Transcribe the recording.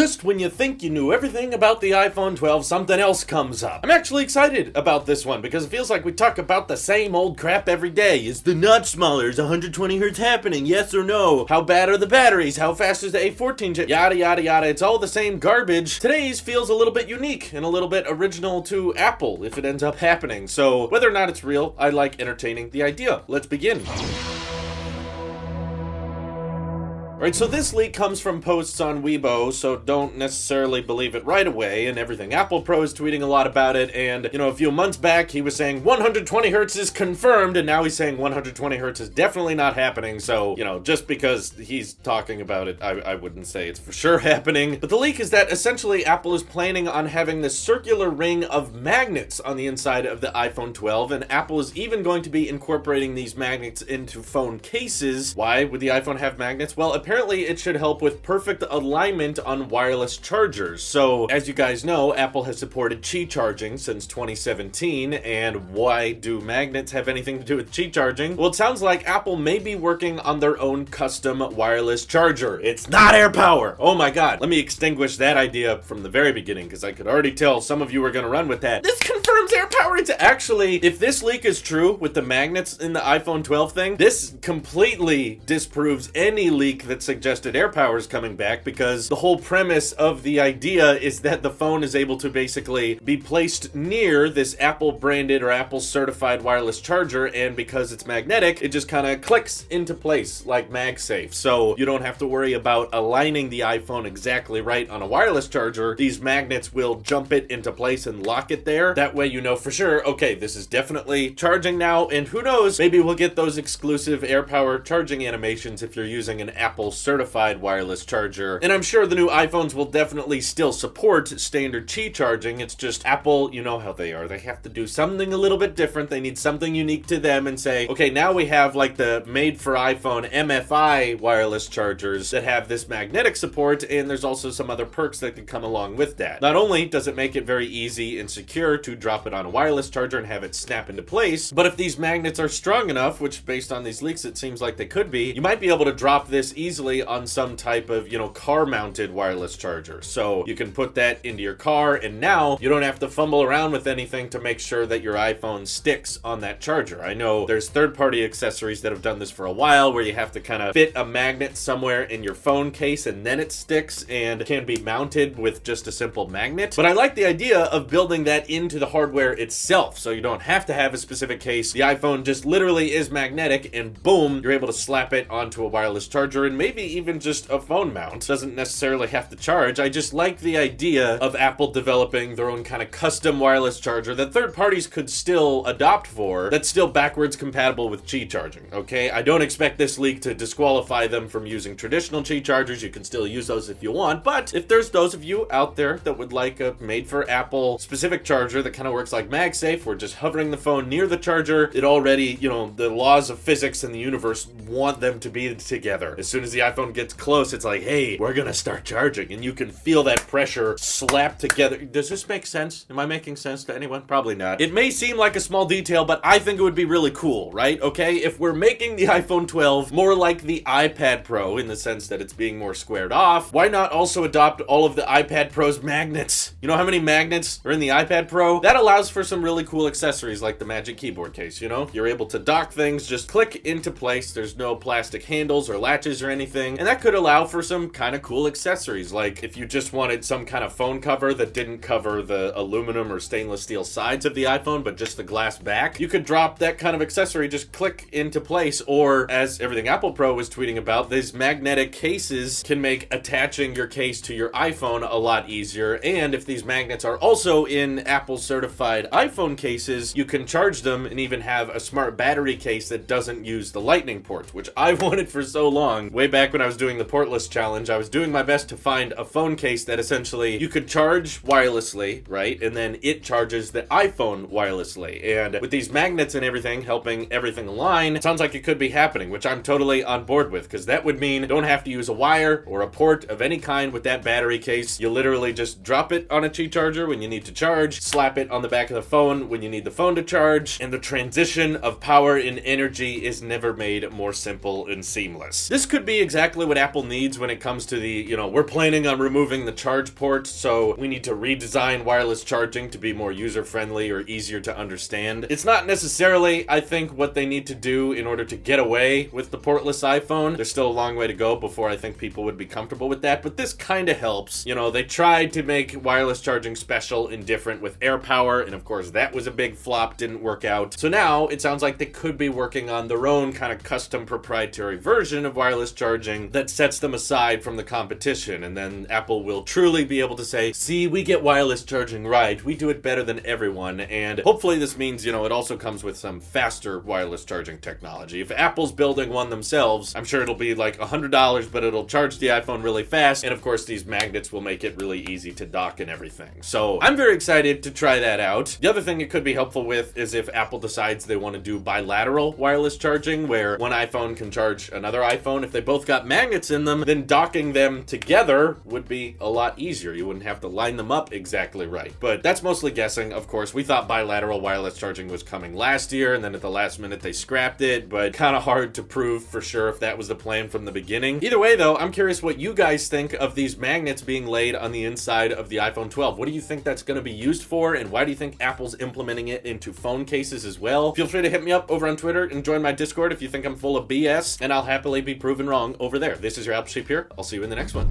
Just when you think you knew everything about the iPhone 12, something else comes up. I'm actually excited about this one because it feels like we talk about the same old crap every day. Is the notch smaller? Is 120 hertz happening? Yes or no? How bad are the batteries? How fast is the A14 chip? Yada yada yada. It's all the same garbage. Today's feels a little bit unique and a little bit original to Apple if it ends up happening. So whether or not it's real, I like entertaining the idea. Let's begin. Right, so this leak comes from posts on Weibo, so don't necessarily believe it right away, and everything Apple Pro is tweeting a lot about it, and, a few months back, he was saying 120 hertz is confirmed, and now he's saying 120 hertz is definitely not happening, so, just because he's talking about it, I wouldn't say it's for sure happening. But the leak is that essentially Apple is planning on having this circular ring of magnets on the inside of the iPhone 12, and Apple is even going to be incorporating these magnets into phone cases. Why would the iPhone have magnets? Well, apparently it should help with perfect alignment on wireless chargers. So, as you guys know, Apple has supported Qi charging since 2017, and why do magnets have anything to do with Qi charging? Well, it sounds like Apple may be working on their own custom wireless charger. It's not AirPower! Oh my god, let me extinguish that idea from the very beginning, because I could already tell some of you were gonna run with that. This confirms AirPower! It's actually, if this leak is true with the magnets in the iPhone 12 thing, this completely disproves any leak that suggested AirPower is coming back, because the whole premise of the idea is that the phone is able to basically be placed near this Apple branded or Apple certified wireless charger, and because it's magnetic, it just kind of clicks into place like MagSafe. So you don't have to worry about aligning the iPhone exactly right on a wireless charger. These magnets will jump it into place and lock it there. That way you know for sure, okay, this is definitely charging now, and who knows, maybe we'll get those exclusive AirPower charging animations if you're using an Apple certified wireless charger. And I'm sure the new iPhones will definitely still support standard Qi charging. It's just Apple, you know how they are. They have to do something a little bit different. They need something unique to them and say, okay, now we have like the made for iPhone MFI wireless chargers that have this magnetic support, and there's also some other perks that can come along with that. Not only does it make it very easy and secure to drop it on a wireless charger and have it snap into place, but if these magnets are strong enough, which based on these leaks it seems like they could be, you might be able to drop this easily on some type of, car mounted wireless charger. So you can put that into your car, and now you don't have to fumble around with anything to make sure that your iPhone sticks on that charger. I know there's third-party accessories that have done this for a while, where you have to kind of fit a magnet somewhere in your phone case and then it sticks and can be mounted with just a simple magnet. But I like the idea of building that into the hardware itself, so you don't have to have a specific case. The iPhone just literally is magnetic, and boom, you're able to slap it onto a wireless charger, and maybe even just a phone mount. Doesn't necessarily have to charge. I just like the idea of Apple developing their own kind of custom wireless charger that third parties could still adopt for, that's still backwards compatible with Qi charging, okay? I don't expect this leak to disqualify them from using traditional Qi chargers. You can still use those if you want, but if there's those of you out there that would like a made for Apple specific charger that kind of works like MagSafe, where just hovering the phone near the charger, it already, the laws of physics and the universe want them to be together. As soon as the iPhone gets close, it's like, hey, we're gonna start charging, and you can feel that pressure slap together. Does this make sense? Am I making sense to anyone? Probably not. It may seem like a small detail, but I think it would be really cool, right? Okay, if we're making the iPhone 12 more like the iPad Pro in the sense that it's being more squared off, why not also adopt all of the iPad Pro's magnets? You know how many magnets are in the iPad Pro? That allows for some really cool accessories like the Magic Keyboard case, You're able to dock things, just click into place. There's no plastic handles or latches or anything, and that could allow for some kind of cool accessories, like if you just wanted some kind of phone cover that didn't cover the aluminum or stainless steel sides of the iPhone, but just the glass back, you could drop that kind of accessory, just click into place. Or, as everything Apple Pro was tweeting about, these magnetic cases can make attaching your case to your iPhone a lot easier, and if these magnets are also in Apple certified iPhone cases, you can charge them and even have a smart battery case that doesn't use the lightning port, which I've wanted for so long. Way back when I was doing the portless challenge, I was doing my best to find a phone case that essentially you could charge wirelessly, right? And then it charges the iPhone wirelessly. And with these magnets and everything helping everything align, it sounds like it could be happening, which I'm totally on board with, because that would mean you don't have to use a wire or a port of any kind with that battery case. You literally just drop it on a Qi charger when you need to charge, slap it on the back of the phone when you need the phone to charge, and the transition of power and energy is never made more simple and seamless. This could be be exactly what Apple needs when it comes to the, we're planning on removing the charge port, so we need to redesign wireless charging to be more user-friendly or easier to understand. It's not necessarily, I think, what they need to do in order to get away with the portless iPhone. There's still a long way to go before I think people would be comfortable with that, but this kind of helps. They tried to make wireless charging special and different with AirPower, and of course that was a big flop, didn't work out. So now it sounds like they could be working on their own kind of custom proprietary version of wireless charging that sets them aside from the competition, and then Apple will truly be able to say, see, we get wireless charging right, we do it better than everyone. And hopefully this means, it also comes with some faster wireless charging technology. If Apple's building one themselves, I'm sure it'll be like $100, but it'll charge the iPhone really fast, and of course these magnets will make it really easy to dock and everything. So I'm very excited to try that out. The other thing it could be helpful with is if Apple decides they want to do bilateral wireless charging, where one iPhone can charge another iPhone. If they both got magnets in them, then docking them together would be a lot easier. You wouldn't have to line them up exactly right. But that's mostly guessing. Of course, we thought bilateral wireless charging was coming last year, and then at the last minute they scrapped it, but kind of hard to prove for sure if that was the plan from the beginning. Either way though, I'm curious what you guys think of these magnets being laid on the inside of the iPhone 12. What do you think that's going to be used for, and why do you think Apple's implementing it into phone cases as well? Feel free to hit me up over on Twitter and join my Discord if you think I'm full of BS, and I'll happily be proven wrong over there. This is your Apple Sheep here. I'll see you in the next one.